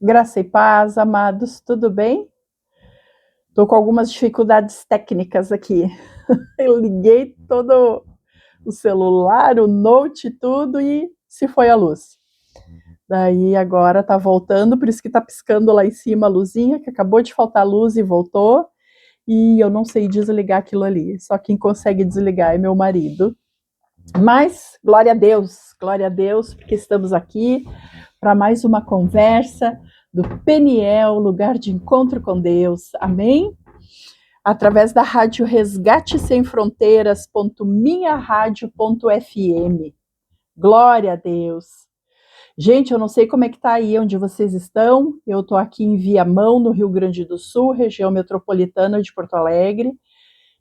Graça e paz, amados, tudo bem? Estou com algumas dificuldades técnicas aqui. Eu liguei todo o celular, o note, tudo e se foi a luz. Daí agora tá voltando, por isso que tá piscando lá em cima a luzinha, que acabou de faltar luz e voltou. E eu não sei desligar aquilo ali. Só quem consegue desligar é meu marido. Mas glória a Deus, porque estamos aqui para mais uma conversa do Peniel, lugar de encontro com Deus. Amém? Através da rádio Resgate Sem Fronteiras.minharadio.fm. Glória a Deus. Gente, eu não sei como é que tá aí onde vocês estão. Eu tô aqui em Viamão, no Rio Grande do Sul, região metropolitana de Porto Alegre,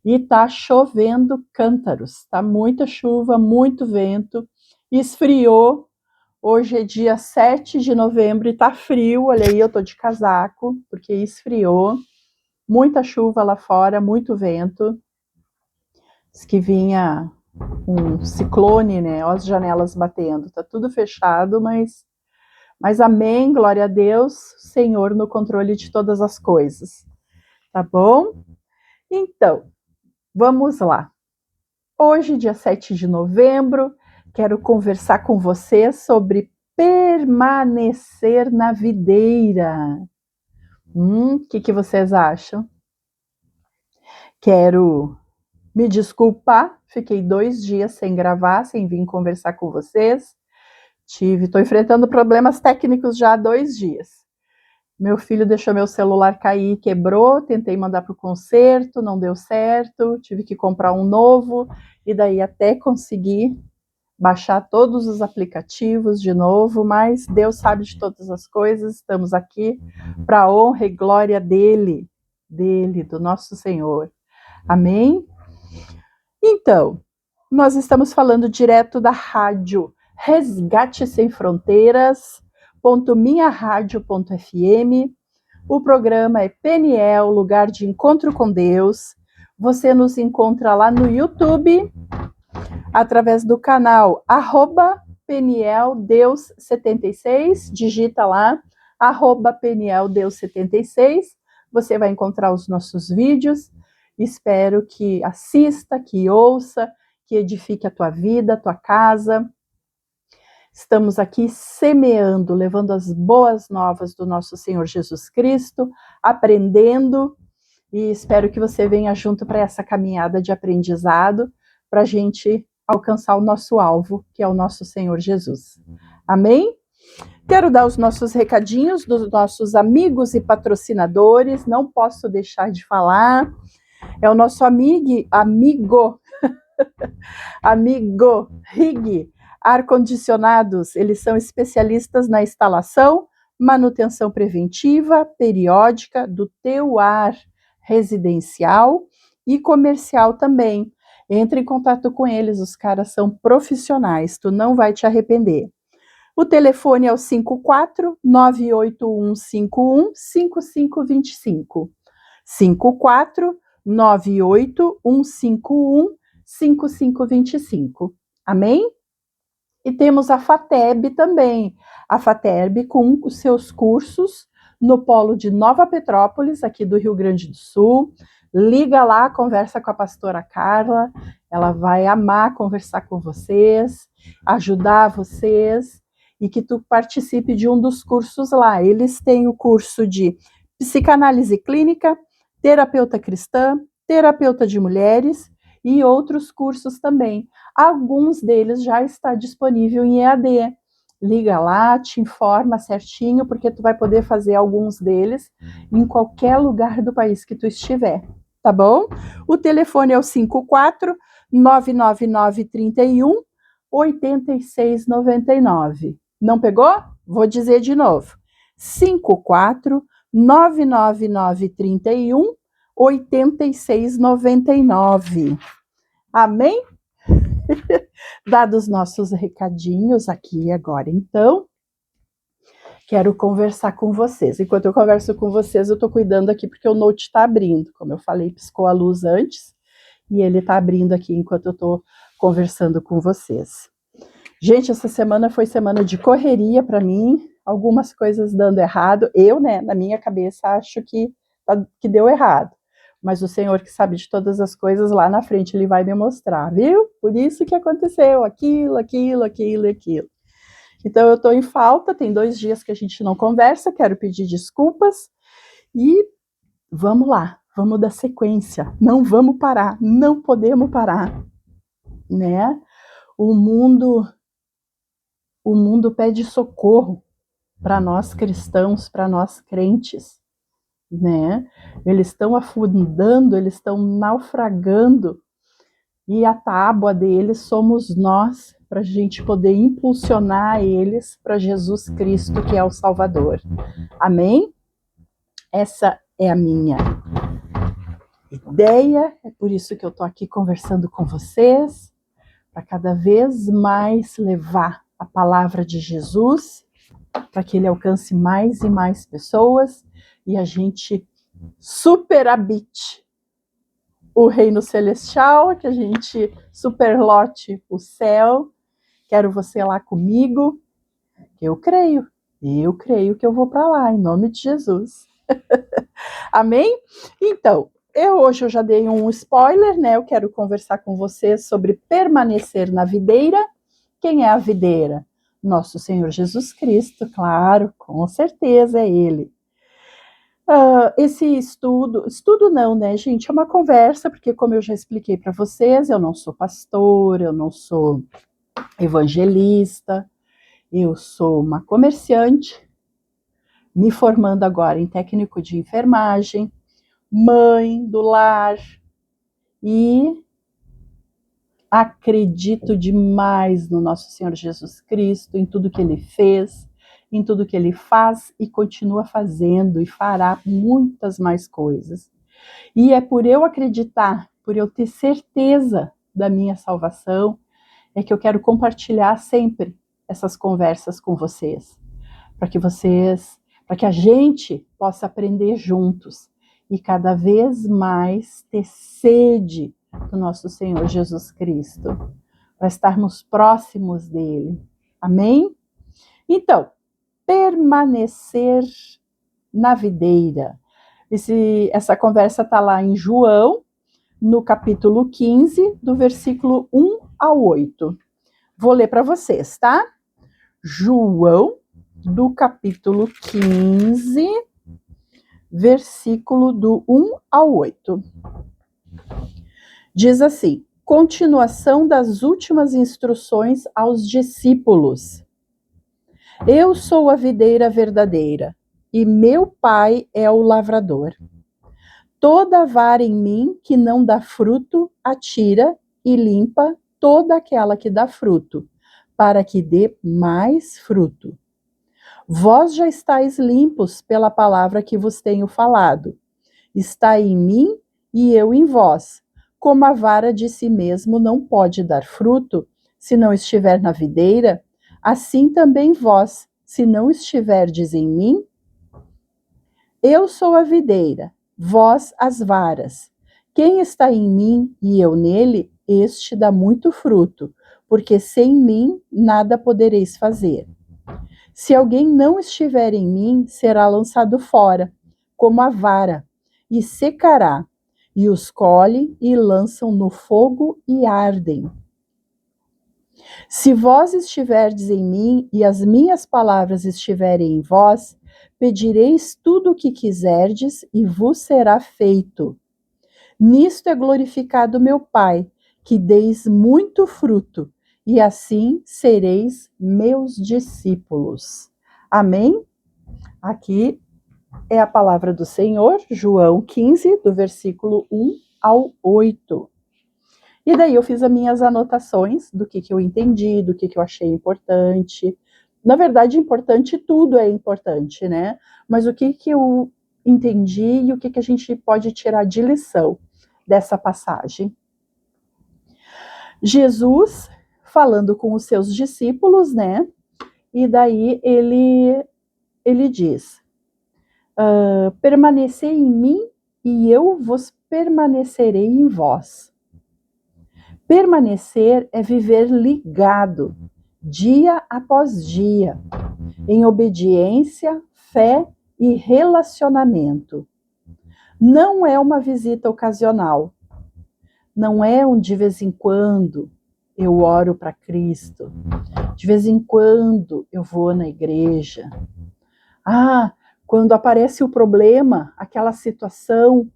e tá chovendo cântaros. Tá muita chuva, muito vento. Esfriou. Hoje é dia 7 de novembro e tá frio, olha aí, eu tô de casaco, porque esfriou. Muita chuva lá fora, muito vento. Diz que vinha um ciclone, né? Ó, as janelas batendo. Tá tudo fechado, mas amém, glória a Deus, Senhor no controle de todas as coisas. Tá bom? Então, vamos lá. Hoje, dia 7 de novembro, quero conversar com você sobre permanecer na videira. Que vocês acham? Quero me desculpar, fiquei 2 dias sem gravar, sem vir conversar com vocês. Estou enfrentando problemas técnicos já há 2 dias. Meu filho deixou meu celular cair, quebrou, tentei mandar para o conserto, não deu certo, tive que comprar um novo, e daí até conseguir baixar todos os aplicativos de novo, mas Deus sabe de todas as coisas, estamos aqui para a honra e glória dele, do nosso Senhor. Amém? Então, nós estamos falando direto da rádio Resgate Sem Fronteiras.minharadio.fm. O programa é Peniel, lugar de encontro com Deus. Você nos encontra lá no YouTube, através do canal @PenielDeus76, digita lá, @PenielDeus76, você vai encontrar os nossos vídeos. Espero que assista, que ouça, que edifique a tua vida, a tua casa. Estamos aqui semeando, levando as boas novas do nosso Senhor Jesus Cristo, aprendendo, e espero que você venha junto para essa caminhada de aprendizado, para a gente alcançar o nosso alvo, que é o nosso Senhor Jesus. Amém? Quero dar os nossos recadinhos dos nossos amigos e patrocinadores, não posso deixar de falar. É o nosso amigo Rig Ar-Condicionados. Eles são especialistas na instalação, manutenção preventiva, periódica do teu ar residencial e comercial também. Entre em contato com eles, os caras são profissionais, tu não vai te arrepender. O telefone é o 54-98151-5525. 54-98151-5525. Amém? E temos a FATEB também. A FATEB com os seus cursos no polo de Nova Petrópolis, aqui do Rio Grande do Sul. Liga lá, conversa com a pastora Carla. Ela vai amar conversar com vocês, ajudar vocês, e que tu participe de um dos cursos lá. Eles têm o curso de psicanálise clínica, terapeuta cristã, terapeuta de mulheres e outros cursos também. Alguns deles já está disponível em EAD. Liga lá, te informa certinho, porque tu vai poder fazer alguns deles em qualquer lugar do país que tu estiver, tá bom? O telefone é o 54-99931-8699. Não pegou? Vou dizer de novo. 54-99931-8699. Amém? Dados nossos recadinhos aqui agora, então, quero conversar com vocês. Enquanto eu converso com vocês, eu estou cuidando aqui porque o note está abrindo. Como eu falei, piscou a luz antes e ele está abrindo aqui enquanto eu estou conversando com vocês. Gente, essa semana foi semana de correria para mim. algumas coisas dando errado. Eu, né, na minha cabeça, acho que deu errado. Mas o Senhor que sabe de todas as coisas, lá na frente Ele vai me mostrar, viu? Por isso que aconteceu aquilo. Então eu estou em falta, tem 2 dias que a gente não conversa, quero pedir desculpas e vamos lá, vamos dar sequência, não vamos parar, não podemos parar, né? O mundo pede socorro para nós cristãos, para nós crentes, né? Eles estão afundando, eles estão naufragando, e a tábua deles somos nós, para a gente poder impulsionar eles para Jesus Cristo, que é o Salvador. Amém? Essa é a minha ideia, é por isso que eu estou aqui conversando com vocês, para cada vez mais levar a palavra de Jesus, para que ele alcance mais e mais pessoas, e a gente superhabite o reino celestial, que a gente superlote o céu. Quero você lá comigo. Eu creio que eu vou para lá, em nome de Jesus. Amém? Então, hoje eu já dei um spoiler, né? Eu quero conversar com vocês sobre permanecer na videira. Quem é a videira? Nosso Senhor Jesus Cristo, claro, com certeza é Ele. Esse estudo não, né, gente? É uma conversa, porque como eu já expliquei para vocês, eu não sou pastor, eu não sou evangelista, eu sou uma comerciante, me formando agora em técnico de enfermagem, mãe do lar, e acredito demais no nosso Senhor Jesus Cristo, em tudo que Ele fez, em tudo que Ele faz e continua fazendo, e fará muitas mais coisas. E é por eu acreditar, por eu ter certeza da minha salvação, é que eu quero compartilhar sempre essas conversas com vocês, para que a gente possa aprender juntos e cada vez mais ter sede do nosso Senhor Jesus Cristo, para estarmos próximos dele. Amém? Então, permanecer na videira. Essa conversa está lá em João, no capítulo 15, do versículo 1 ao 8. Vou ler para vocês, tá? João, do capítulo 15, versículo do 1 ao 8. Diz assim: continuação das últimas instruções aos discípulos. Eu sou a videira verdadeira, e meu Pai é o lavrador. Toda vara em mim que não dá fruto, atira e limpa toda aquela que dá fruto, para que dê mais fruto. Vós já estáis limpos pela palavra que vos tenho falado. Está em mim e eu em vós. Como a vara de si mesmo não pode dar fruto, se não estiver na videira, assim também vós, se não estiverdes em mim. Eu sou a videira, vós as varas. Quem está em mim e eu nele, este dá muito fruto, porque sem mim nada podereis fazer. Se alguém não estiver em mim, será lançado fora, como a vara, e secará, e os colhem e lançam no fogo e ardem. Se vós estiverdes em mim e as minhas palavras estiverem em vós, pedireis tudo o que quiserdes e vos será feito. Nisto é glorificado meu Pai, que deis muito fruto, e assim sereis meus discípulos. Amém? Aqui é a palavra do Senhor, João 15, do versículo 1 ao 8. E daí eu fiz as minhas anotações do que eu entendi, do que eu achei importante. Na verdade, importante, tudo é importante, né? Mas o que eu entendi e o que a gente pode tirar de lição dessa passagem. Jesus falando com os seus discípulos, né? E daí ele diz: permanecei em mim e eu vos permanecerei em vós. Permanecer é viver ligado, dia após dia. em obediência, fé e relacionamento. Não é uma visita ocasional. Não é um de vez em quando eu oro para Cristo. De vez em quando eu vou na igreja. Quando aparece o problema, aquela situação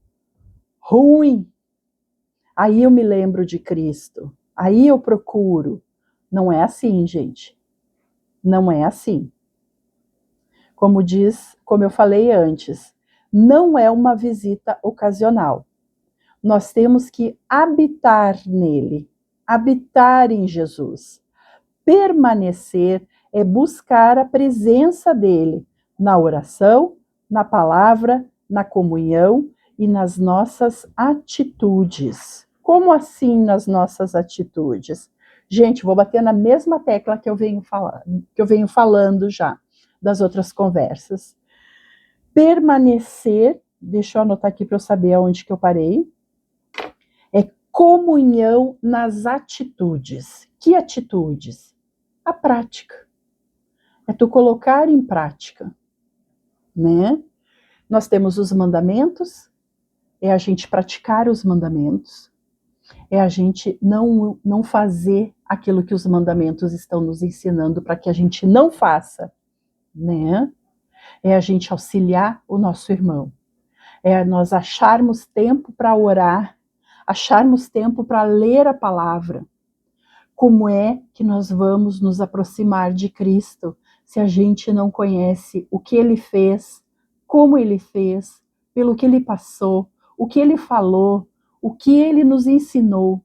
ruim, aí eu me lembro de Cristo. Aí eu procuro. Não é assim, gente. Não é assim. Como eu falei antes, não é uma visita ocasional. Nós temos que habitar nele, habitar em Jesus. Permanecer é buscar a presença dele na oração, na palavra, na comunhão e nas nossas atitudes. Como assim nas nossas atitudes? Gente, vou bater na mesma tecla que eu venho falando já das outras conversas. Permanecer, deixa eu anotar aqui para eu saber aonde que eu parei, é comunhão nas atitudes. Que atitudes? A prática. É tu colocar em prática, né? Nós temos os mandamentos, é a gente praticar os mandamentos, é a gente não fazer aquilo que os mandamentos estão nos ensinando para que a gente não faça, né? É a gente auxiliar o nosso irmão, é nós acharmos tempo para orar, acharmos tempo para ler a palavra. Como é que nós vamos nos aproximar de Cristo se a gente não conhece o que ele fez, como ele fez, pelo que ele passou, o que ele falou, o que ele nos ensinou?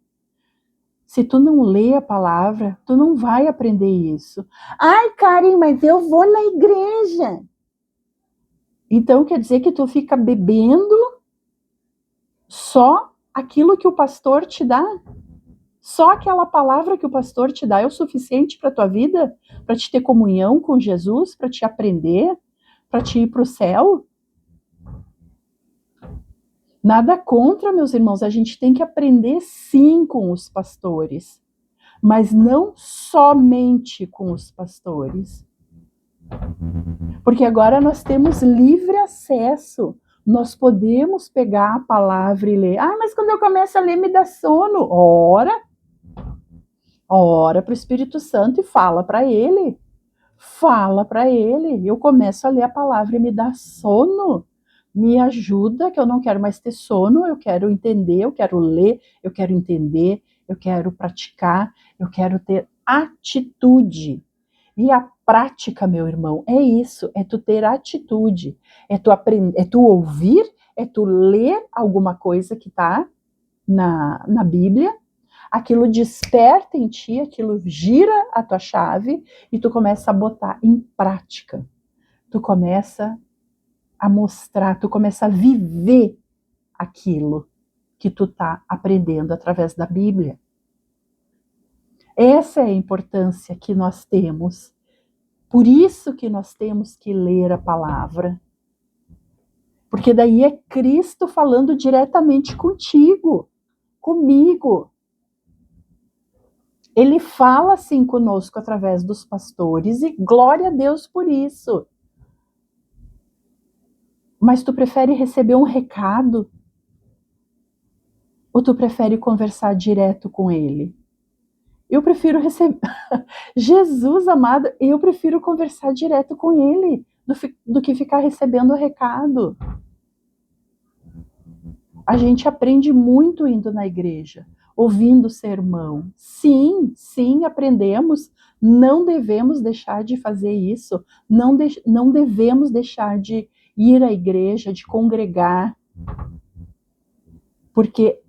Se tu não lê a palavra, tu não vai aprender isso. Ai, Karen, mas eu vou na igreja. Então quer dizer que tu fica bebendo só aquilo que o pastor te dá? Só aquela palavra que o pastor te dá é o suficiente para a tua vida? Para te ter comunhão com Jesus? Para te aprender? Para te ir para o céu? Nada contra, meus irmãos, a gente tem que aprender sim com os pastores, mas não somente com os pastores. Porque agora nós temos livre acesso. Nós podemos pegar a palavra e ler. Mas quando eu começo a ler me dá sono. Ora para o Espírito Santo e fala para ele. Fala para ele. Eu começo a ler a palavra e me dá sono. Me ajuda, que eu não quero mais ter sono. Eu quero entender, eu quero ler, eu quero entender, eu quero praticar, eu quero ter atitude. E a prática, meu irmão, é isso, é tu ter atitude, é tu aprender, é tu ouvir, é tu ler alguma coisa que está na Bíblia, aquilo desperta em ti, aquilo gira a tua chave e tu começa a botar em prática. Tu começa a mostrar, tu começa a viver aquilo que tu tá aprendendo através da Bíblia. Essa é a importância que nós temos. Por isso que nós temos que ler a palavra. Porque daí é Cristo falando diretamente contigo, comigo. Ele fala assim conosco através dos pastores e glória a Deus por isso. Mas tu prefere receber um recado? Ou tu prefere conversar direto com ele? Eu prefiro receber... Jesus amado, eu prefiro conversar direto com ele do que ficar recebendo o recado. A gente aprende muito indo na igreja, ouvindo o sermão. Sim, aprendemos. Não devemos deixar de fazer isso. Não devemos deixar de ir à igreja, de congregar. Porque,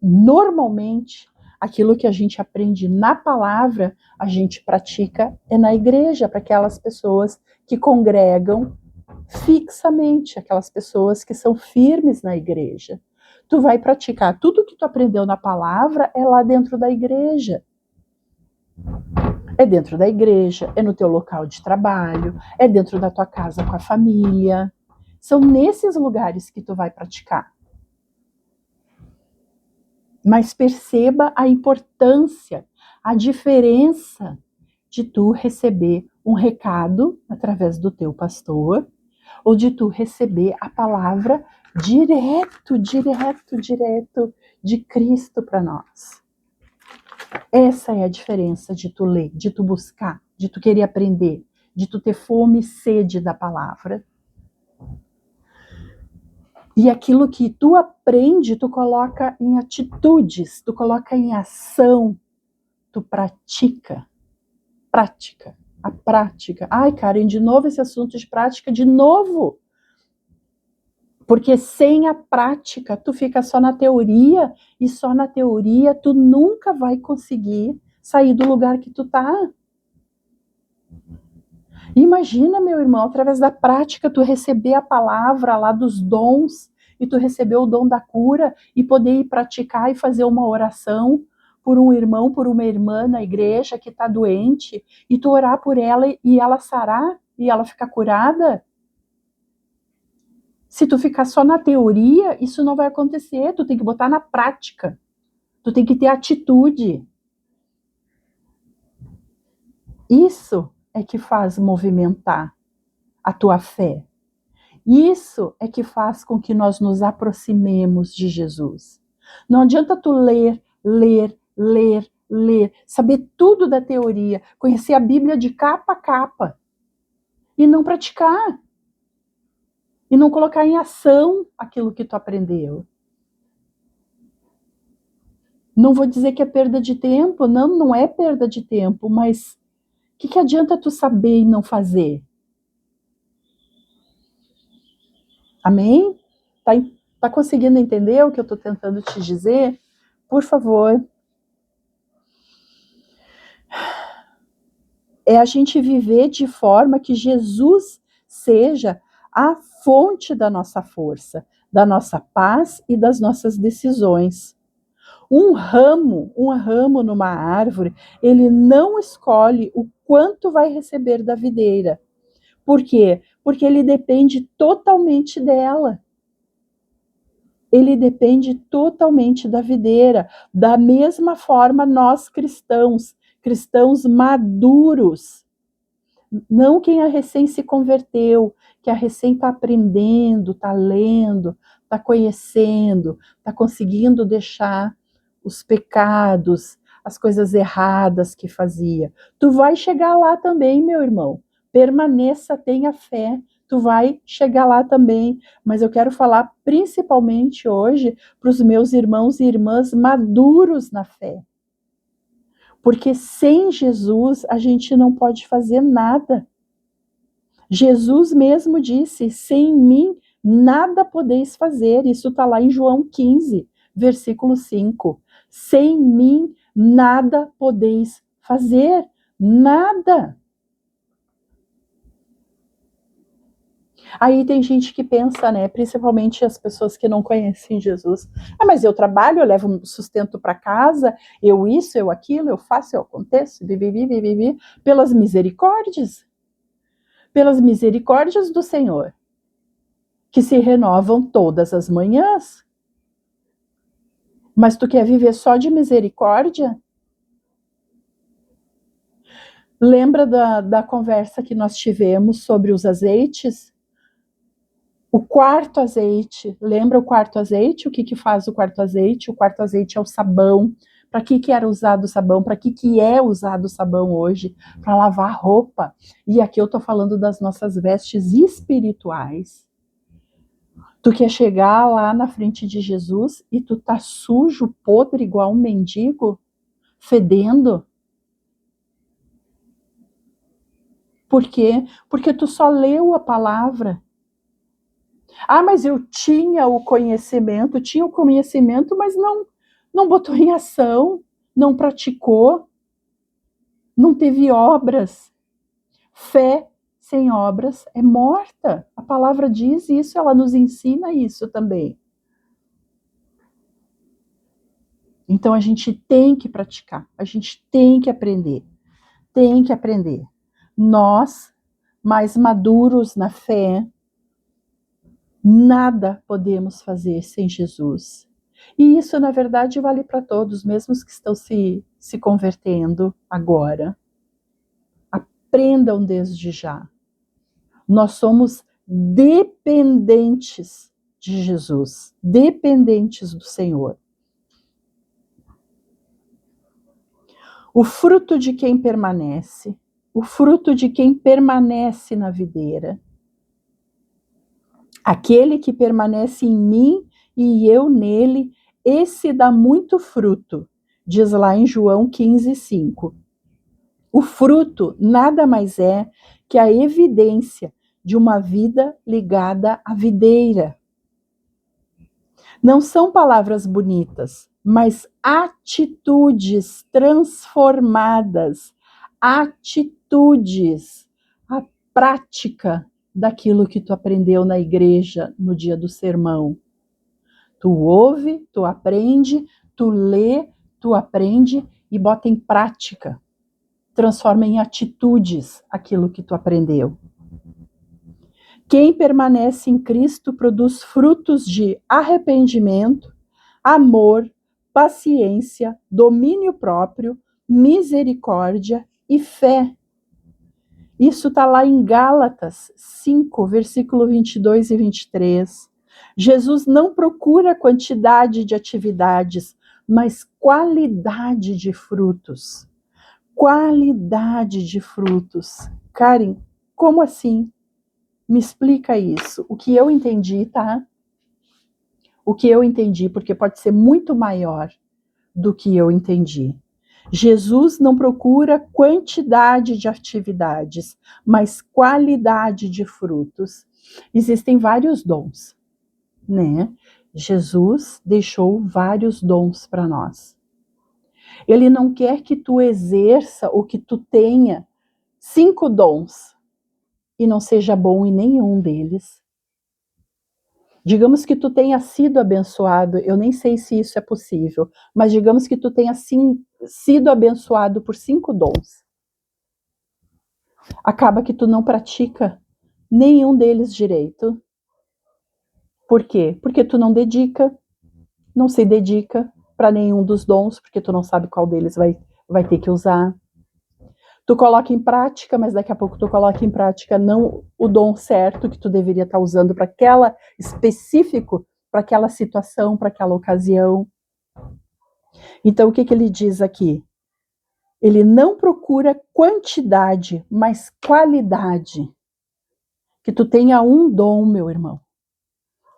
normalmente, aquilo que a gente aprende na palavra, a gente pratica na igreja, para aquelas pessoas que congregam fixamente, aquelas pessoas que são firmes na igreja. Tu vai praticar tudo que tu aprendeu na palavra é lá dentro da igreja. É dentro da igreja, é no teu local de trabalho, é dentro da tua casa com a família. São nesses lugares que tu vai praticar. Mas perceba a importância, a diferença de tu receber um recado através do teu pastor, ou de tu receber a palavra direto de Cristo para nós. Essa é a diferença de tu ler, de tu buscar, de tu querer aprender, de tu ter fome e sede da palavra. E aquilo que tu aprende, tu coloca em atitudes, tu coloca em ação, tu pratica. A prática. Ai, Karen, de novo esse assunto de prática, de novo. Porque sem a prática, tu fica só na teoria, e só na teoria tu nunca vai conseguir sair do lugar que tu tá. Imagina, meu irmão, através da prática, tu receber a palavra lá dos dons, e tu receber o dom da cura, e poder ir praticar e fazer uma oração por um irmão, por uma irmã na igreja que está doente, e tu orar por ela e ela sarar, e ela ficar curada. Se tu ficar só na teoria, isso não vai acontecer. Tu tem que botar na prática. Tu tem que ter atitude. Isso é que faz movimentar a tua fé. Isso é que faz com que nós nos aproximemos de Jesus. Não adianta tu ler, saber tudo da teoria, conhecer a Bíblia de capa a capa e não praticar. E não colocar em ação aquilo que tu aprendeu. Não vou dizer que é perda de tempo, não é perda de tempo, mas o que adianta tu saber e não fazer? Amém? Tá conseguindo entender o que eu estou tentando te dizer? Por favor. É a gente viver de forma que Jesus seja a fonte da nossa força, da nossa paz e das nossas decisões. Um ramo numa árvore, ele não escolhe o quanto vai receber da videira. Por quê? Porque ele depende totalmente dela. Ele depende totalmente da videira. Da mesma forma, nós cristãos maduros, não quem a recém se converteu, que a recém está aprendendo, está lendo, está conhecendo, está conseguindo deixar os pecados, as coisas erradas que fazia. Tu vai chegar lá também, meu irmão. Permaneça, tenha fé. Tu vai chegar lá também. Mas eu quero falar principalmente hoje para os meus irmãos e irmãs maduros na fé. Porque sem Jesus a gente não pode fazer nada. Jesus mesmo disse, sem mim nada podeis fazer. Isso está lá em João 15, versículo 5. Sem mim nada podeis fazer. Nada. Aí tem gente que pensa, né, principalmente as pessoas que não conhecem Jesus. Ah, mas eu trabalho, eu levo sustento para casa, eu isso, eu aquilo, eu faço, eu aconteço, vivi, pelas misericórdias do Senhor, que se renovam todas as manhãs. Mas tu quer viver só de misericórdia? Lembra da conversa que nós tivemos sobre os azeites? O quarto azeite, lembra o quarto azeite? O que faz o quarto azeite? O quarto azeite é o sabão. Para que era usado o sabão? Para que é usado o sabão hoje? Para lavar roupa. E aqui eu estou falando das nossas vestes espirituais. Tu quer chegar lá na frente de Jesus e tu tá sujo, podre, igual um mendigo, fedendo? Por quê? Porque tu só leu a palavra. Ah, mas eu tinha o conhecimento, mas não botou em ação, não praticou, não teve obras. Fé sem obras é morta. A palavra diz isso, ela nos ensina isso também. Então a gente tem que praticar, a gente tem que aprender. Nós, mais maduros na fé, nada podemos fazer sem Jesus. E isso, na verdade, vale para todos, mesmo os que estão se convertendo agora. aprendam desde já. Nós somos dependentes de Jesus, dependentes do Senhor. O fruto de quem permanece, o fruto de quem permanece na videira, aquele que permanece em mim e eu nele, esse dá muito fruto, diz lá em João 15:5. O fruto nada mais é que a evidência de uma vida ligada à videira. Não são palavras bonitas, mas atitudes transformadas, atitudes, a prática daquilo que tu aprendeu na igreja no dia do sermão. Tu ouve, tu aprende, tu lê, tu aprende e bota em prática. Transforma em atitudes aquilo que tu aprendeu. Quem permanece em Cristo produz frutos de arrependimento, amor, paciência, domínio próprio, misericórdia e fé. Isso está lá em Gálatas 5, versículo 22 e 23. Jesus não procura quantidade de atividades, mas qualidade de frutos. Qualidade de frutos. Karen, como assim? Me explica isso. O que eu entendi, tá? O que eu entendi, porque pode ser muito maior do que eu entendi. Jesus não procura quantidade de atividades, mas qualidade de frutos. Existem vários dons, né? Jesus deixou vários dons para nós. Ele não quer que tu exerça ou que tu tenha 5 dons e não seja bom em nenhum deles. Digamos que tu tenha sido abençoado, eu nem sei se isso é possível, mas digamos que tu tenha sido abençoado por 5 dons. Acaba que tu não pratica nenhum deles direito. Por quê? Porque tu não se dedica para nenhum dos dons, porque tu não sabe qual deles vai ter que usar. Tu coloca em prática, mas daqui a pouco tu coloca em prática não o dom certo que tu deveria estar usando para aquela específico, para aquela situação, para aquela ocasião. Então o que ele diz aqui? Ele não procura quantidade, mas qualidade. Que tu tenha um dom, meu irmão.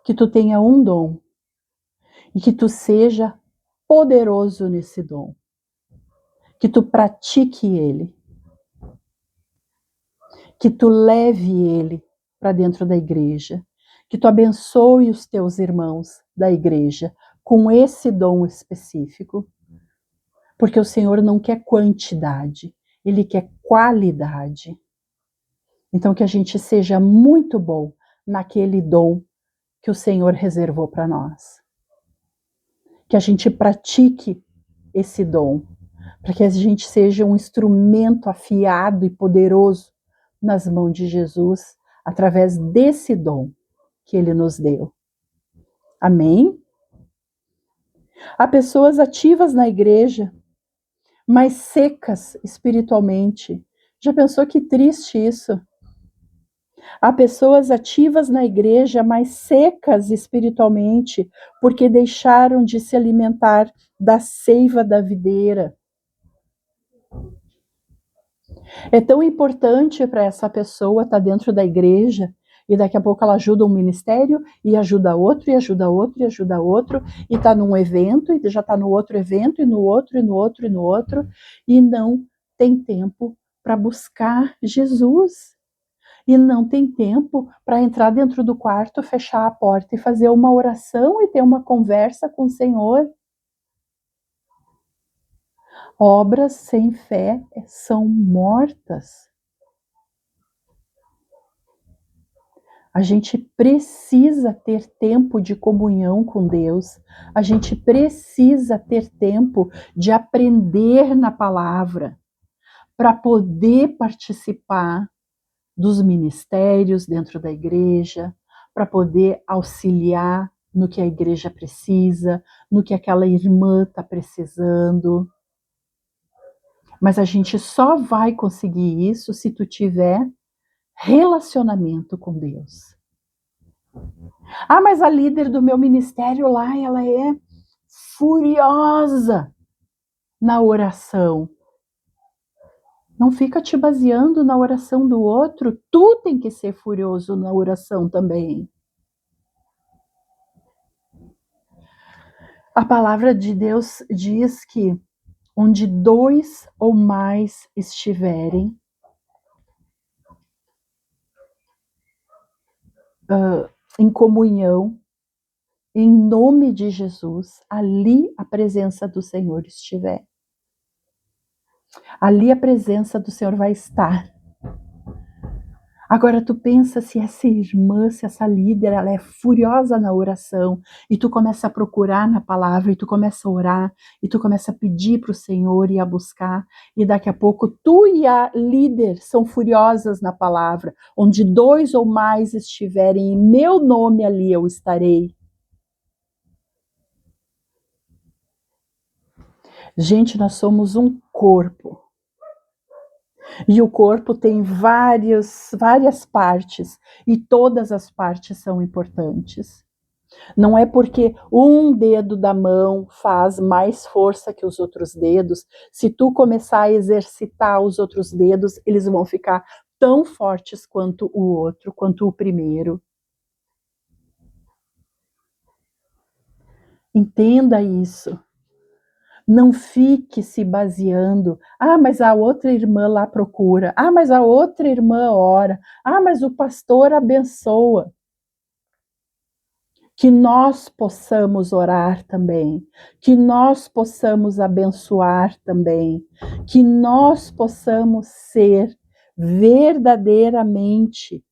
Que tu tenha um dom. E que tu seja poderoso nesse dom. Que tu pratique ele. Que tu leve ele para dentro da igreja. Que tu abençoe os teus irmãos da igreja com esse dom específico. Porque o Senhor não quer quantidade, Ele quer qualidade. Então que a gente seja muito bom naquele dom que o Senhor reservou para nós. Que a gente pratique esse dom, para que a gente seja um instrumento afiado e poderoso nas mãos de Jesus, através desse dom que Ele nos deu. Amém? Há pessoas ativas na igreja, mas secas espiritualmente. Já pensou que triste isso? Há pessoas ativas na igreja, mas secas espiritualmente, porque deixaram de se alimentar da seiva da videira. É tão importante para essa pessoa estar dentro da igreja, e daqui a pouco ela ajuda um ministério, e ajuda outro, e ajuda outro, e ajuda outro, e está num evento, e já está no outro evento, e no outro, e no outro, e no outro, e não tem tempo para buscar Jesus. E não tem tempo para entrar dentro do quarto, fechar a porta e fazer uma oração e ter uma conversa com o Senhor. Obras sem fé são mortas. A gente precisa ter tempo de comunhão com Deus. A gente precisa ter tempo de aprender na palavra para poder participar dos ministérios dentro da igreja, para poder auxiliar no que a igreja precisa, no que aquela irmã está precisando. Mas a gente só vai conseguir isso se tu tiver relacionamento com Deus. Ah, mas a líder do meu ministério lá, ela é furiosa na oração. Não fica te baseando na oração do outro, tu tem que ser furioso na oração também. A palavra de Deus diz que onde 2 ou mais estiverem em comunhão, em nome de Jesus, ali a presença do Senhor estiver. Ali a presença do Senhor vai estar. Agora tu pensa se essa irmã, se essa líder, ela é furiosa na oração, e tu começa a procurar na palavra, e tu começa a orar, e tu começa a pedir para o Senhor e a buscar, e daqui a pouco tu e a líder são furiosas na palavra, onde 2 ou mais estiverem, em meu nome ali eu estarei. Gente, nós somos um corpo. E o corpo tem várias partes, e todas as partes são importantes. Não é porque um dedo da mão faz mais força que os outros dedos, se tu começar a exercitar os outros dedos, eles vão ficar tão fortes quanto o outro, quanto o primeiro. Entenda isso. Não fique se baseando. Ah, mas a outra irmã lá procura. Ah, mas a outra irmã ora. Ah, mas o pastor abençoa. Que nós possamos orar também. Que nós possamos abençoar também. Que nós possamos ser verdadeiramente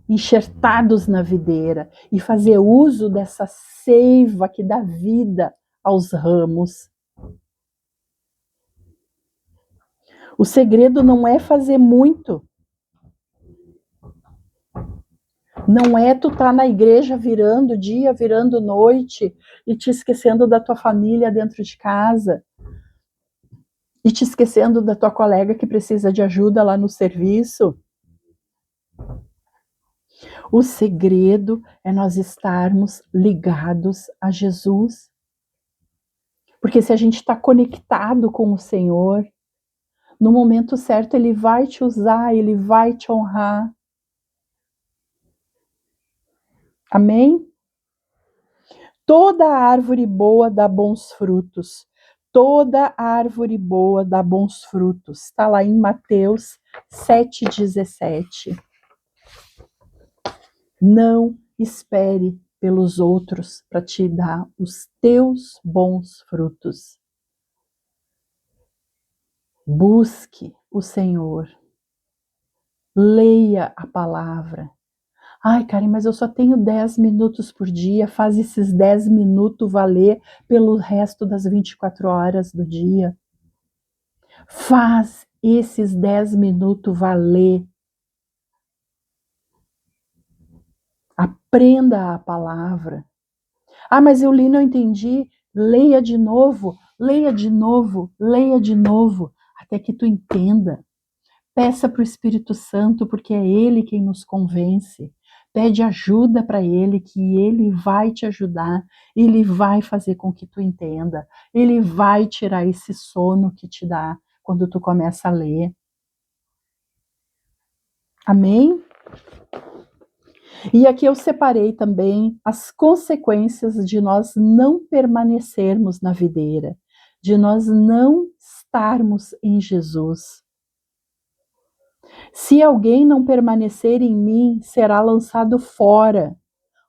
enxertados na videira e fazer uso dessa seiva que dá vida aos ramos. O segredo não é fazer muito. Não é tu estar na igreja virando dia, virando noite e te esquecendo da tua família dentro de casa. E te esquecendo da tua colega que precisa de ajuda lá no serviço. O segredo é nós estarmos ligados a Jesus. Porque se a gente está conectado com o Senhor, no momento certo Ele vai te usar, Ele vai te honrar. Amém? Toda árvore boa dá bons frutos. Toda árvore boa dá bons frutos. Está lá em Mateus 7,17. Não espere pelos outros para te dar os teus bons frutos. Busque o Senhor. Leia a palavra. Ai, Karen, mas eu só tenho 10 minutos por dia. Faz esses 10 minutos valer pelo resto das 24 horas do dia. Faz esses 10 minutos valer. Aprenda a palavra. Ah, mas eu li e não entendi. Leia de novo, leia de novo, leia de novo, até que tu entenda. Peça para o Espírito Santo, porque é Ele quem nos convence. Pede ajuda para Ele, que Ele vai te ajudar. Ele vai fazer com que tu entenda. Ele vai tirar esse sono que te dá quando tu começa a ler. Amém? E aqui eu separei também as consequências de nós não permanecermos na videira, de nós não estarmos em Jesus. Se alguém não permanecer em mim, será lançado fora,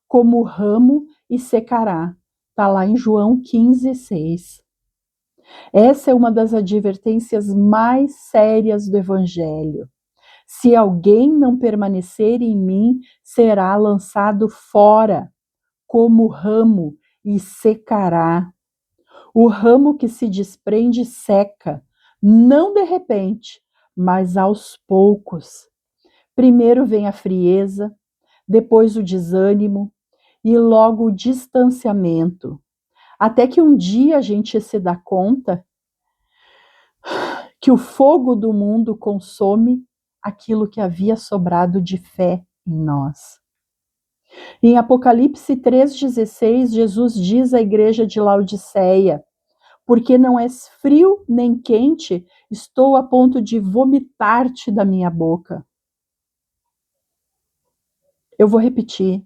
como ramo, e secará. Está lá em João 15,6. Essa é uma das advertências mais sérias do Evangelho. Se alguém não permanecer em mim, será lançado fora, como ramo, e secará. O ramo que se desprende seca, não de repente, mas aos poucos. Primeiro vem a frieza, depois o desânimo e logo o distanciamento. Até que um dia a gente se dá conta que o fogo do mundo consome aquilo que havia sobrado de fé em nós. Em Apocalipse 3,16, Jesus diz à igreja de Laodiceia: porque não és frio nem quente, estou a ponto de vomitar-te da minha boca. Eu vou repetir.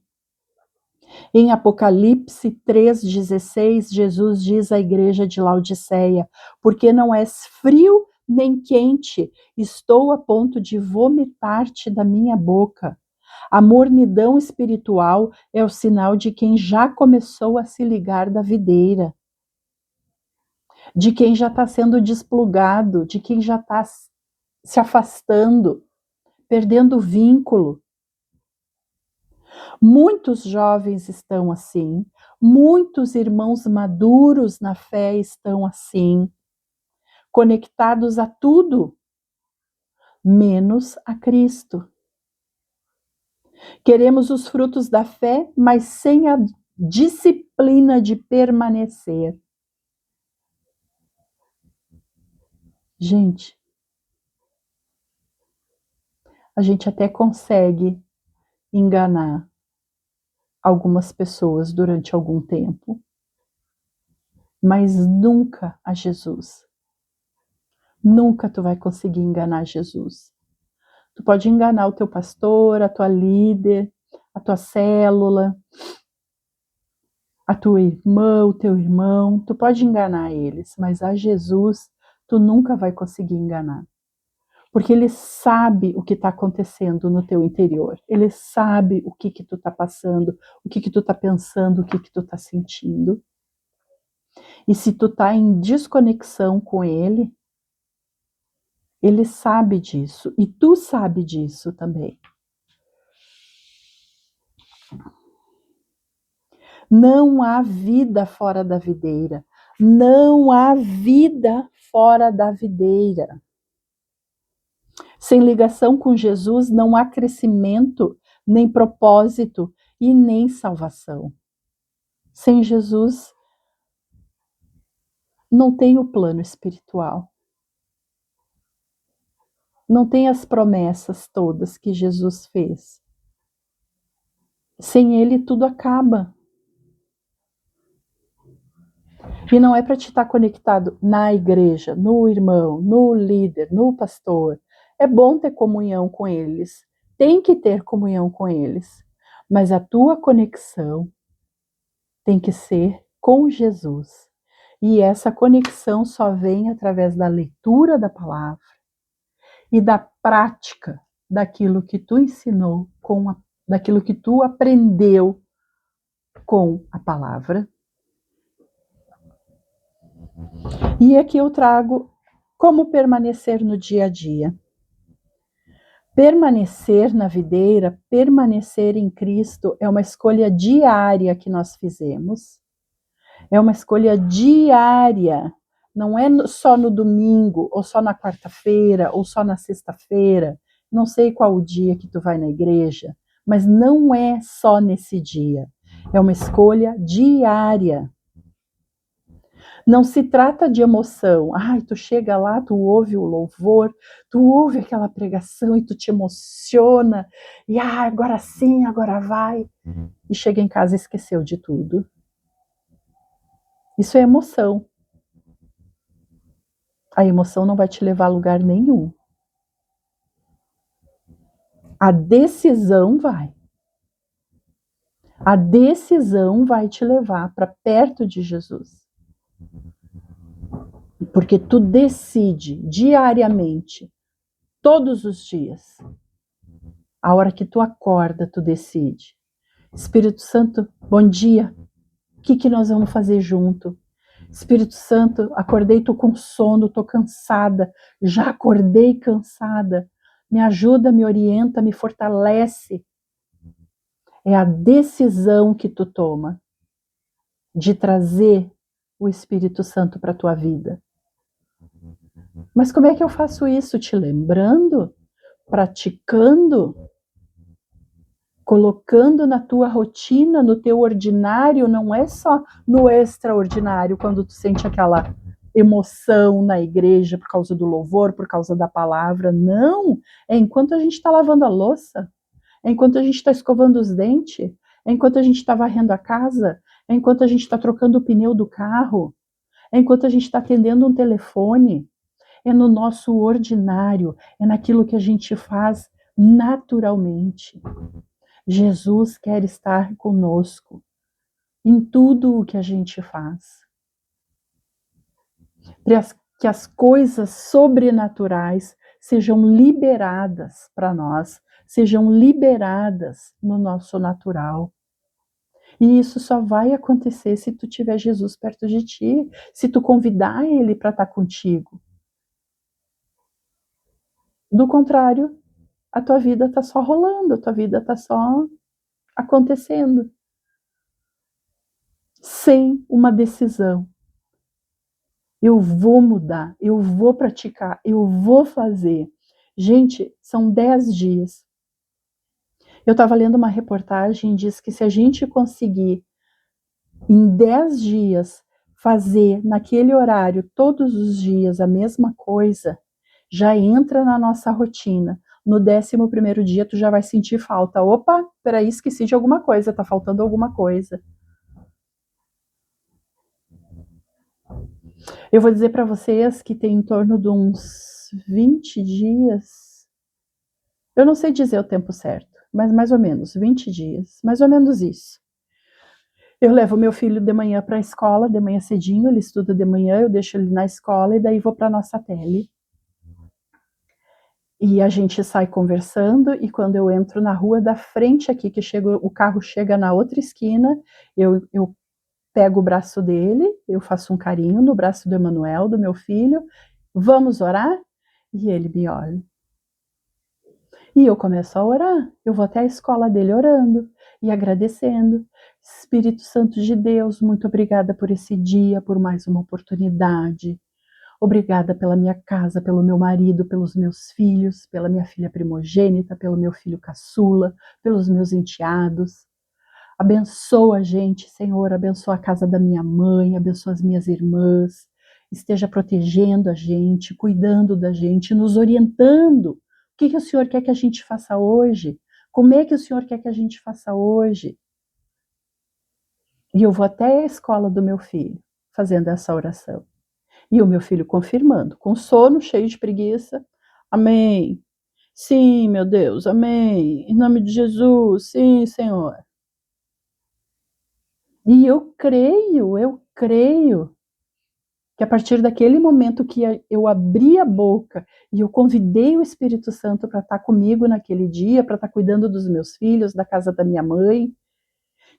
Em Apocalipse 3,16, Jesus diz à igreja de Laodiceia: porque não és frio nem quente, estou a ponto de vomitar-te da minha boca. A mornidão espiritual é o sinal de quem já começou a se ligar da videira, de quem já está sendo desplugado, de quem já está se afastando, perdendo o vínculo. Muitos jovens estão assim, muitos irmãos maduros na fé estão assim, conectados a tudo, menos a Cristo. Queremos os frutos da fé, mas sem a disciplina de permanecer. Gente, a gente até consegue enganar algumas pessoas durante algum tempo, mas nunca a Jesus. Nunca tu vai conseguir enganar Jesus. Tu pode enganar o teu pastor, a tua líder, a tua célula, a tua irmã, o teu irmão, tu pode enganar eles, mas a Jesus tu nunca vai conseguir enganar. Porque ele sabe o que está acontecendo no teu interior. Ele sabe o que tu está passando, o que tu está pensando, o que tu está sentindo. E se tu está em desconexão com ele, ele sabe disso. E tu sabe disso também. Não há vida fora da videira. Não há vida fora da videira. Sem ligação com Jesus não há crescimento, nem propósito e nem salvação. Sem Jesus não tem o plano espiritual. Não tem as promessas todas que Jesus fez. Sem ele tudo acaba. E não é para te estar conectado na igreja, no irmão, no líder, no pastor. É bom ter comunhão com eles. Tem que ter comunhão com eles. Mas a tua conexão tem que ser com Jesus. E essa conexão só vem através da leitura da palavra e da prática daquilo que tu ensinou, daquilo que tu aprendeu com a palavra. E aqui eu trago como permanecer no dia a dia. Permanecer na videira, permanecer em Cristo é uma escolha diária que nós fizemos. É uma escolha diária. Não é só no domingo, ou só na quarta-feira, ou só na sexta-feira. Não sei qual o dia que tu vai na igreja, mas não é só nesse dia. É uma escolha diária. Não se trata de emoção. Ai, tu chega lá, tu ouve o louvor, tu ouve aquela pregação e tu te emociona. E agora sim, agora vai. E chega em casa e esqueceu de tudo. Isso é emoção. A emoção não vai te levar a lugar nenhum. A decisão vai. A decisão vai te levar para perto de Jesus. Porque tu decide diariamente, todos os dias. A hora que tu acorda, tu decide. Espírito Santo, bom dia. O que nós vamos fazer junto? Espírito Santo, acordei, tô com sono, tô cansada. Já acordei cansada. Me ajuda, me orienta, me fortalece. É a decisão que tu toma de trazer o Espírito Santo para a tua vida. Mas como é que eu faço isso? Te lembrando? Praticando? Colocando na tua rotina, no teu ordinário, não é só no extraordinário, quando tu sente aquela emoção na igreja por causa do louvor, por causa da palavra. Não, é enquanto a gente está lavando a louça, é enquanto a gente está escovando os dentes, é enquanto a gente está varrendo a casa, é enquanto a gente está trocando o pneu do carro, é enquanto a gente está atendendo um telefone, é no nosso ordinário, é naquilo que a gente faz naturalmente. Jesus quer estar conosco em tudo o que a gente faz. Para que as coisas sobrenaturais sejam liberadas para nós, sejam liberadas no nosso natural. E isso só vai acontecer se tu tiver Jesus perto de ti, se tu convidar ele para estar contigo. Do contrário, a tua vida está só rolando, a tua vida está só acontecendo. Sem uma decisão. Eu vou mudar, eu vou praticar, eu vou fazer. Gente, são 10 dias. Eu estava lendo uma reportagem e diz que se a gente conseguir, em 10 dias, fazer naquele horário, todos os dias, a mesma coisa, já entra na nossa rotina. No 11º dia, tu já vai sentir falta. Opa, peraí, esqueci de alguma coisa, tá faltando alguma coisa. Eu vou dizer para vocês que tem em torno de uns 20 dias, eu não sei dizer o tempo certo, mas mais ou menos 20 dias, mais ou menos isso. Eu levo meu filho de manhã para a escola, de manhã cedinho, ele estuda de manhã, eu deixo ele na escola e daí vou para a nossa tele. E a gente sai conversando e quando eu entro na rua da frente aqui, que o carro chega na outra esquina, eu pego o braço dele, eu faço um carinho no braço do Emanuel, do meu filho, vamos orar? E ele me olha. E eu começo a orar, eu vou até a escola dele orando e agradecendo. Espírito Santo de Deus, muito obrigada por esse dia, por mais uma oportunidade. Obrigada pela minha casa, pelo meu marido, pelos meus filhos, pela minha filha primogênita, pelo meu filho caçula, pelos meus enteados. Abençoa a gente, Senhor, abençoa a casa da minha mãe, abençoa as minhas irmãs. Esteja protegendo a gente, cuidando da gente, nos orientando. O que o Senhor quer que a gente faça hoje? Como é que o Senhor quer que a gente faça hoje? E eu vou até a escola do meu filho, fazendo essa oração. E o meu filho confirmando, com sono, cheio de preguiça. Amém. Sim, meu Deus, amém. Em nome de Jesus, sim, Senhor. E eu creio que a partir daquele momento que eu abri a boca e eu convidei o Espírito Santo para estar comigo naquele dia, para estar cuidando dos meus filhos, da casa da minha mãe,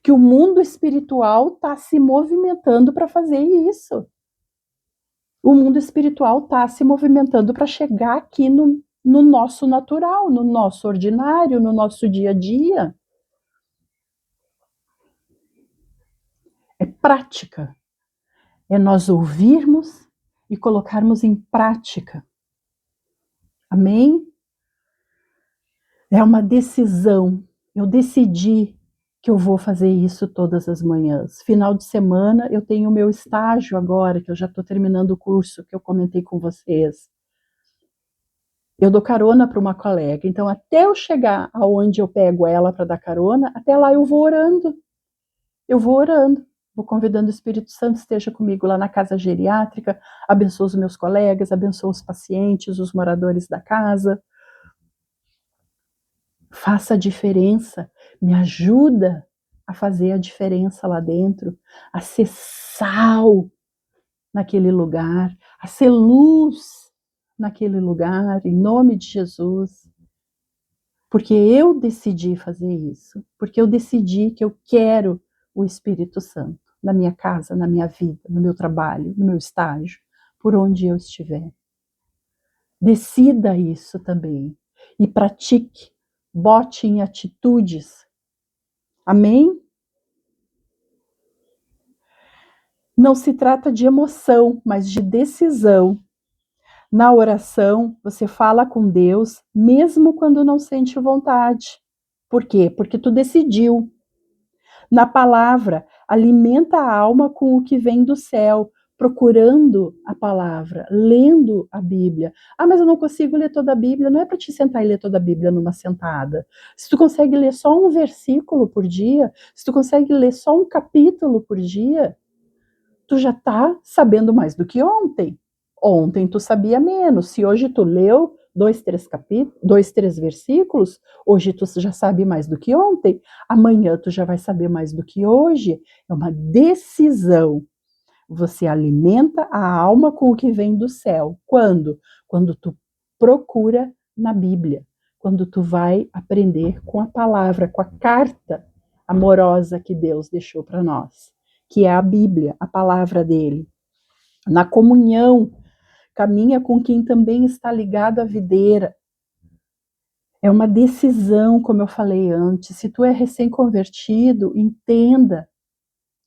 que o mundo espiritual está se movimentando para fazer isso. O mundo espiritual está se movimentando para chegar aqui no nosso natural, no nosso ordinário, no nosso dia a dia. É prática. É nós ouvirmos e colocarmos em prática. Amém? É uma decisão. Eu decidi que eu vou fazer isso todas as manhãs. Final de semana, eu tenho o meu estágio agora, que eu já estou terminando o curso que eu comentei com vocês. Eu dou carona para uma colega, então até eu chegar aonde eu pego ela para dar carona, até lá eu vou orando. Eu vou orando. Vou convidando o Espírito Santo, esteja comigo lá na casa geriátrica, abençoa os meus colegas, abençoa os pacientes, os moradores da casa. Faça a diferença, me ajuda a fazer a diferença lá dentro, a ser sal naquele lugar, a ser luz naquele lugar, em nome de Jesus. Porque eu decidi fazer isso, porque eu decidi que eu quero o Espírito Santo na minha casa, na minha vida, no meu trabalho, no meu estágio, por onde eu estiver. Decida isso também e pratique, bote em atitudes. Amém? Não se trata de emoção, mas de decisão. Na oração, você fala com Deus, mesmo quando não sente vontade. Por quê? Porque tu decidiu. Na palavra, alimenta a alma com o que vem do céu, procurando a palavra, lendo a Bíblia. Ah, mas eu não consigo ler toda a Bíblia. Não é para te sentar e ler toda a Bíblia numa sentada. Se tu consegue ler só um versículo por dia, se tu consegue ler só um capítulo por dia, tu já está sabendo mais do que ontem. Ontem tu sabia menos. Se hoje tu leu 2, 3 versículos, hoje tu já sabe mais do que ontem. Amanhã tu já vai saber mais do que hoje. É uma decisão. Você alimenta a alma com o que vem do céu. Quando? Quando tu procura na Bíblia. Quando tu vai aprender com a palavra, com a carta amorosa que Deus deixou para nós, que é a Bíblia, a palavra dele. Na comunhão, caminha com quem também está ligado à videira. É uma decisão, como eu falei antes. Se tu é recém-convertido, entenda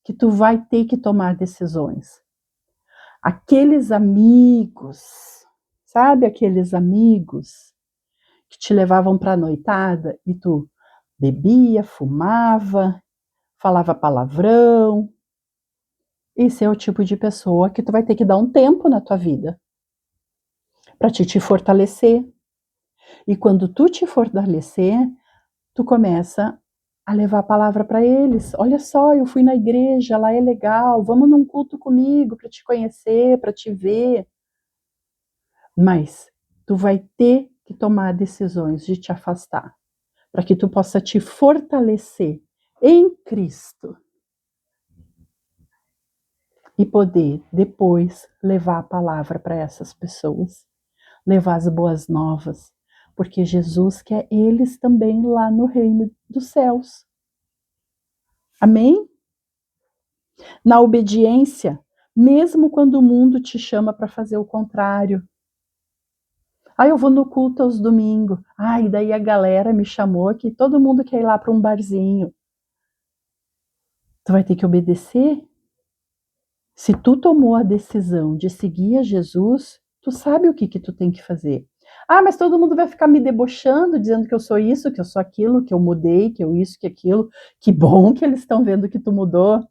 que tu vai ter que tomar decisões. Aqueles amigos, sabe aqueles amigos que te levavam para a noitada e tu bebia, fumava, falava palavrão. Esse é o tipo de pessoa que tu vai ter que dar um tempo na tua vida para te fortalecer. E quando tu te fortalecer, tu começa a levar a palavra para eles. Olha só, eu fui na igreja, lá é legal, vamos num culto comigo para te conhecer, para te ver. Mas tu vai ter que tomar decisões de te afastar, para que tu possa te fortalecer em Cristo e poder depois levar a palavra para essas pessoas, levar as boas novas, porque Jesus quer eles também lá no reino dos céus. Amém? Na obediência, mesmo quando o mundo te chama para fazer o contrário. Ah, eu vou no culto aos domingos. Ah, e daí a galera me chamou que todo mundo quer ir lá para um barzinho. Tu vai ter que obedecer. Se tu tomou a decisão de seguir a Jesus, tu sabe o que tu tem que fazer. Ah, mas todo mundo vai ficar me debochando, dizendo que eu sou isso, que eu sou aquilo, que eu mudei, que eu isso, que aquilo. Que bom que eles estão vendo que tu mudou.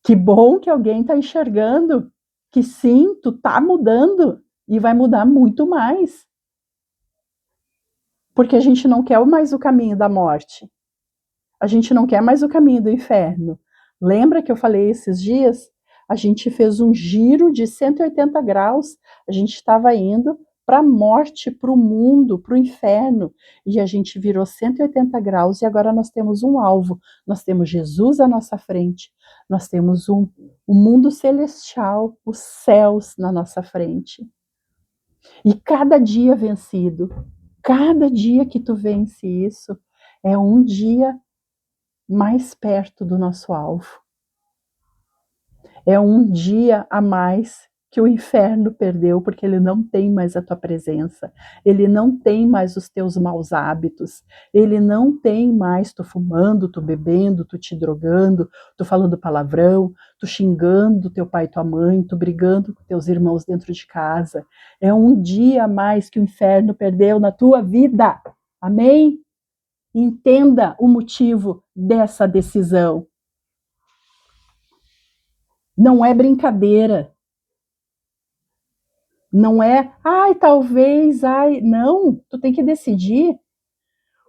Que bom que alguém está enxergando que sim, tu tá mudando e vai mudar muito mais. Porque a gente não quer mais o caminho da morte. A gente não quer mais o caminho do inferno. Lembra que eu falei esses dias? A gente fez um giro de 180 graus. A gente estava indo para a morte, para o mundo, para o inferno. E a gente virou 180 graus e agora nós temos um alvo. Nós temos Jesus à nossa frente. Nós temos um mundo celestial, os céus na nossa frente. E cada dia vencido, cada dia que tu vence isso, é um dia mais perto do nosso alvo. É um dia a mais que o inferno perdeu, porque ele não tem mais a tua presença, ele não tem mais os teus maus hábitos, ele não tem mais tu fumando, tu bebendo, tu te drogando, tu falando palavrão, tu xingando teu pai e tua mãe, tu brigando com teus irmãos dentro de casa. É um dia a mais que o inferno perdeu na tua vida. Amém? Entenda o motivo dessa decisão. Não é brincadeira. Não é, ai, talvez, ai. Não, tu tem que decidir.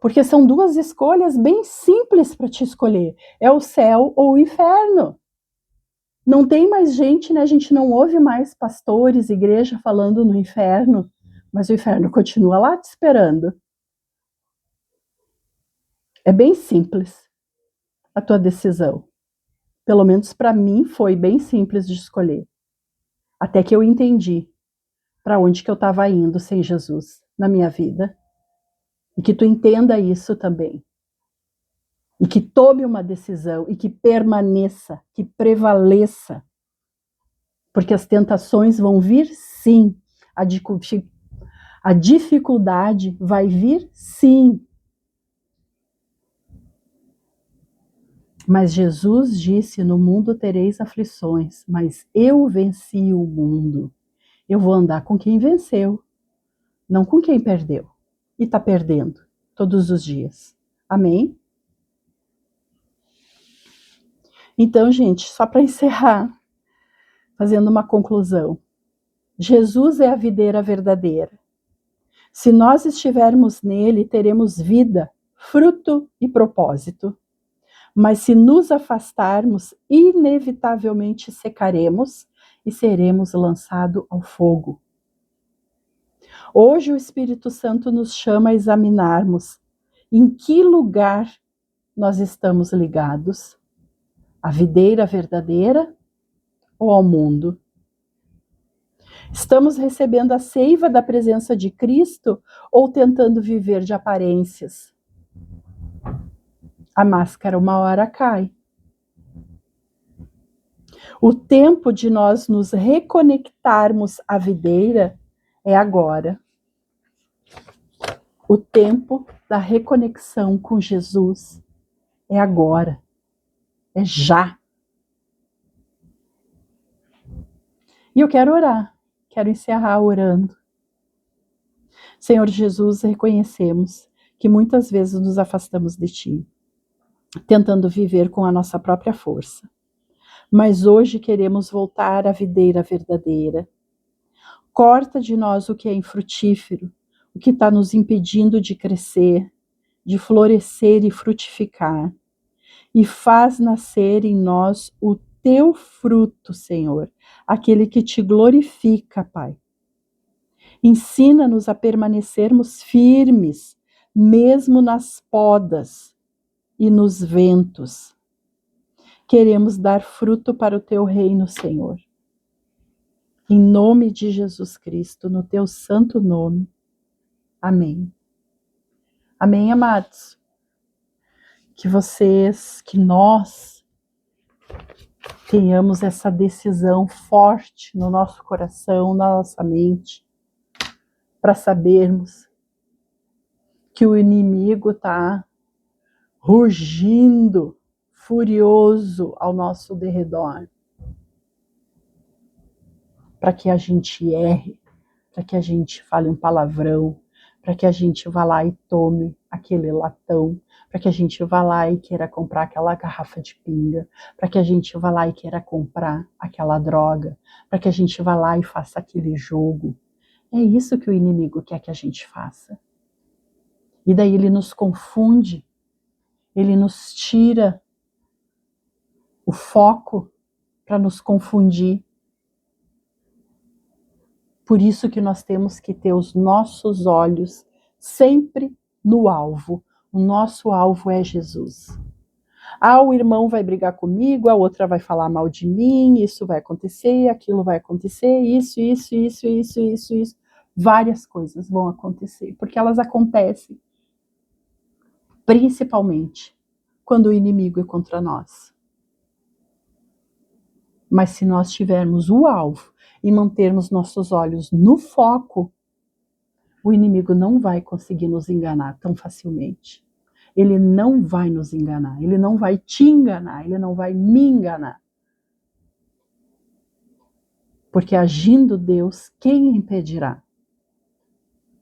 Porque são duas escolhas bem simples para te escolher. É o céu ou o inferno. Não tem mais gente, né? A gente não ouve mais pastores, igreja falando no inferno. Mas o inferno continua lá te esperando. É bem simples a tua decisão. Pelo menos para mim foi bem simples de escolher. Até que eu entendi para onde que eu estava indo sem Jesus na minha vida. E que tu entenda isso também. E que tome uma decisão e que permaneça, que prevaleça. Porque as tentações vão vir sim. A dificuldade vai vir sim. Mas Jesus disse, no mundo tereis aflições, mas eu venci o mundo. Eu vou andar com quem venceu, não com quem perdeu. E está perdendo todos os dias. Amém? Então, gente, só para encerrar, fazendo uma conclusão. Jesus é a videira verdadeira. Se nós estivermos nele, teremos vida, fruto e propósito. Mas se nos afastarmos, inevitavelmente secaremos e seremos lançados ao fogo. Hoje o Espírito Santo nos chama a examinarmos em que lugar nós estamos ligados, à videira verdadeira ou ao mundo? Estamos recebendo a seiva da presença de Cristo ou tentando viver de aparências? A máscara uma hora cai. O tempo de nós nos reconectarmos à videira é agora. O tempo da reconexão com Jesus é agora. É já. E eu quero orar. Quero encerrar orando. Senhor Jesus, reconhecemos que muitas vezes nos afastamos de Ti, tentando viver com a nossa própria força. Mas hoje queremos voltar à videira verdadeira. Corta de nós o que é infrutífero, o que está nos impedindo de crescer, de florescer e frutificar. E faz nascer em nós o Teu fruto, Senhor, aquele que Te glorifica, Pai. Ensina-nos a permanecermos firmes, mesmo nas podas e nos ventos. Queremos dar fruto para o Teu reino, Senhor. Em nome de Jesus Cristo, no Teu santo nome. Amém. Amém, amados. Que vocês, que nós tenhamos essa decisão forte no nosso coração, na nossa mente, para sabermos que o inimigo está rugindo, furioso ao nosso derredor, para que a gente erre, para que a gente fale um palavrão, para que a gente vá lá e tome aquele latão, para que a gente vá lá e queira comprar aquela garrafa de pinga, para que a gente vá lá e queira comprar aquela droga, para que a gente vá lá e faça aquele jogo. É isso que o inimigo quer que a gente faça. E daí ele nos confunde, ele nos tira o foco para nos confundir. Por isso que nós temos que ter os nossos olhos sempre no alvo. O nosso alvo é Jesus. Ah, o irmão vai brigar comigo, a outra vai falar mal de mim, isso vai acontecer, aquilo vai acontecer, isso. Várias coisas vão acontecer, porque elas acontecem principalmente quando o inimigo é contra nós. Mas se nós tivermos o alvo e mantermos nossos olhos no foco, o inimigo não vai conseguir nos enganar tão facilmente. Ele não vai nos enganar, ele não vai te enganar, ele não vai me enganar. Porque agindo Deus, quem impedirá?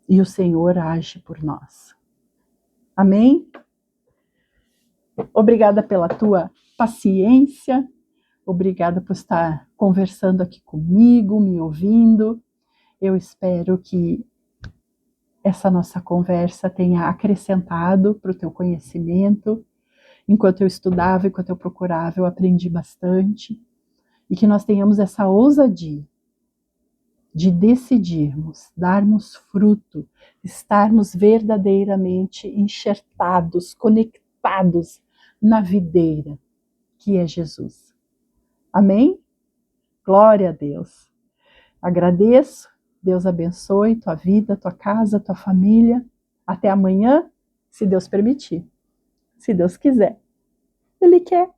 E o Senhor age por nós. Amém? Obrigada pela tua paciência, obrigada por estar conversando aqui comigo, me ouvindo. Eu espero que essa nossa conversa tenha acrescentado para o teu conhecimento. Enquanto eu estudava, enquanto eu procurava, eu aprendi bastante. E que nós tenhamos essa ousadia de decidirmos, darmos fruto, estarmos verdadeiramente enxertados, conectados na videira, que é Jesus. Amém? Glória a Deus. Agradeço. Deus abençoe tua vida, tua casa, tua família. Até amanhã, se Deus permitir. Se Deus quiser. Ele quer.